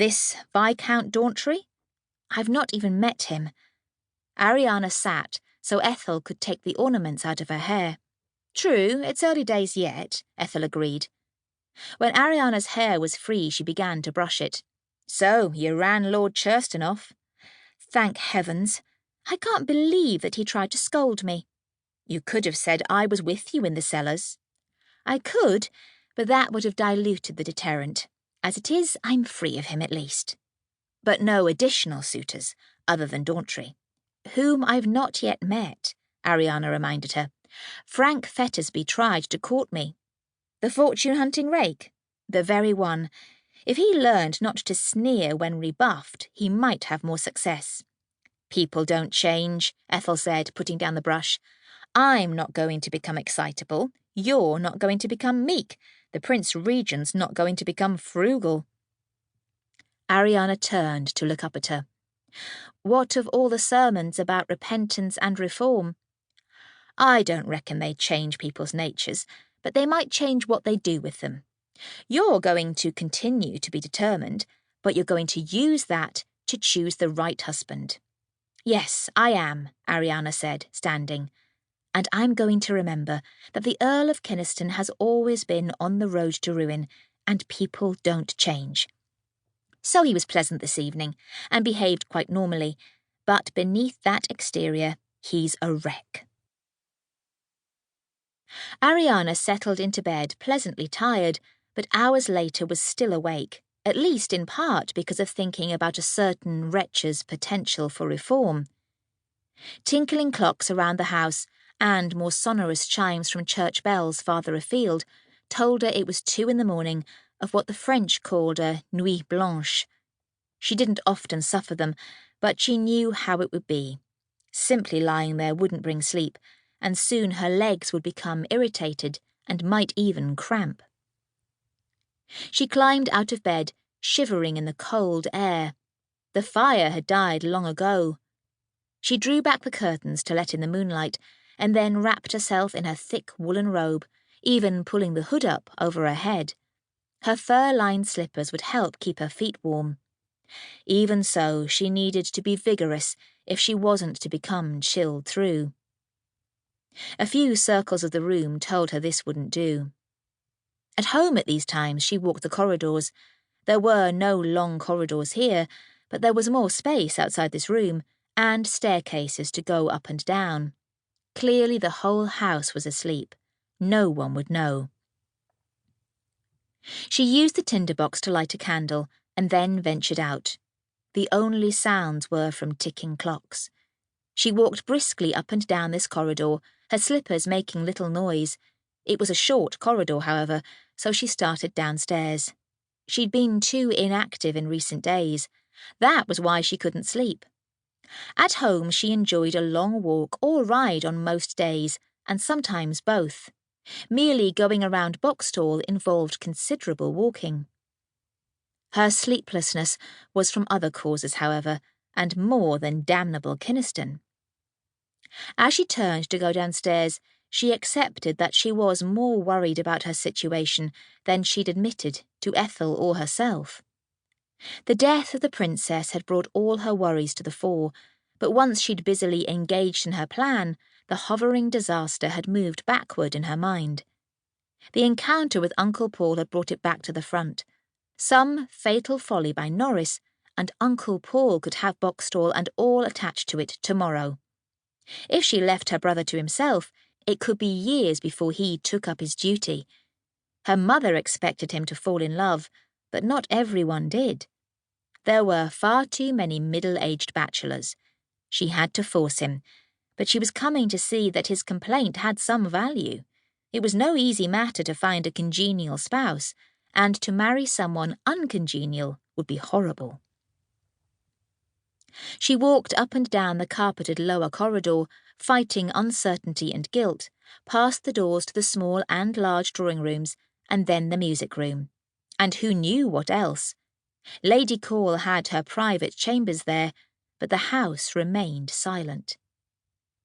This Viscount Dauntry? I've not even met him. Ariana sat so Ethel could take the ornaments out of her hair. True, it's early days yet, Ethel agreed. When Ariana's hair was free, she began to brush it. So, you ran Lord Churston off? Thank heavens. I can't believe that he tried to scold me. You could have said I was with you in the cellars. I could, but that would have diluted the deterrent. As it is, I'm free of him at least. But no additional suitors, other than Dauntry, whom I've not yet met, Ariana reminded her. Frank Fettersby tried to court me. The fortune-hunting rake? The very one. If he learned not to sneer when rebuffed, he might have more success. People don't change, Ethel said, putting down the brush. I'm not going to become excitable. You're not going to become meek. The Prince Regent's not going to become frugal. Ariana turned to look up at her. What of all the sermons about repentance and reform? I don't reckon they change people's natures, but they might change what they do with them. You're going to continue to be determined, but you're going to use that to choose the right husband. Yes, I am, Ariana said, standing. And I'm going to remember that the Earl of Kynaston has always been on the road to ruin, and people don't change. So he was pleasant this evening, and behaved quite normally, but beneath that exterior, he's a wreck. Ariana settled into bed, pleasantly tired, but hours later was still awake, at least in part because of thinking about a certain wretch's potential for reform. Tinkling clocks around the house, and more sonorous chimes from church bells farther afield, told her it was 2 a.m. of what the French called a nuit blanche. She didn't often suffer them, but she knew how it would be. Simply lying there wouldn't bring sleep, and soon her legs would become irritated and might even cramp. She climbed out of bed, shivering in the cold air. The fire had died long ago. She drew back the curtains to let in the moonlight, and then wrapped herself in her thick woolen robe, even pulling the hood up over her head. Her fur-lined slippers would help keep her feet warm. Even so, she needed to be vigorous if she wasn't to become chilled through. A few circles of the room told her this wouldn't do. At home at these times, she walked the corridors. There were no long corridors here, but there was more space outside this room, and staircases to go up and down. Clearly the whole house was asleep. No one would know. She used the tinderbox to light a candle, and then ventured out. The only sounds were from ticking clocks. She walked briskly up and down this corridor, her slippers making little noise. It was a short corridor, however, so she started downstairs. She'd been too inactive in recent days. That was why she couldn't sleep. At home, she enjoyed a long walk or ride on most days, and sometimes both. Merely going around Boxstall involved considerable walking. Her sleeplessness was from other causes, however, and more than damnable Kynaston. As she turned to go downstairs, she accepted that she was more worried about her situation than she'd admitted to Ethel or herself. The death of the princess had brought all her worries to the fore, but once she'd busily engaged in her plan, the hovering disaster had moved backward in her mind. The encounter with Uncle Paul had brought it back to the front. Some fatal folly by Norris, and Uncle Paul could have Boxstall and all attached to it tomorrow. If she left her brother to himself, it could be years before he took up his duty. Her mother expected him to fall in love, but not everyone did. There were far too many middle-aged bachelors. She had to force him, but she was coming to see that his complaint had some value. It was no easy matter to find a congenial spouse, and to marry someone uncongenial would be horrible. She walked up and down the carpeted lower corridor, fighting uncertainty and guilt, past the doors to the small and large drawing rooms, and then the music room. And who knew what else? Lady Call had her private chambers there, but the house remained silent.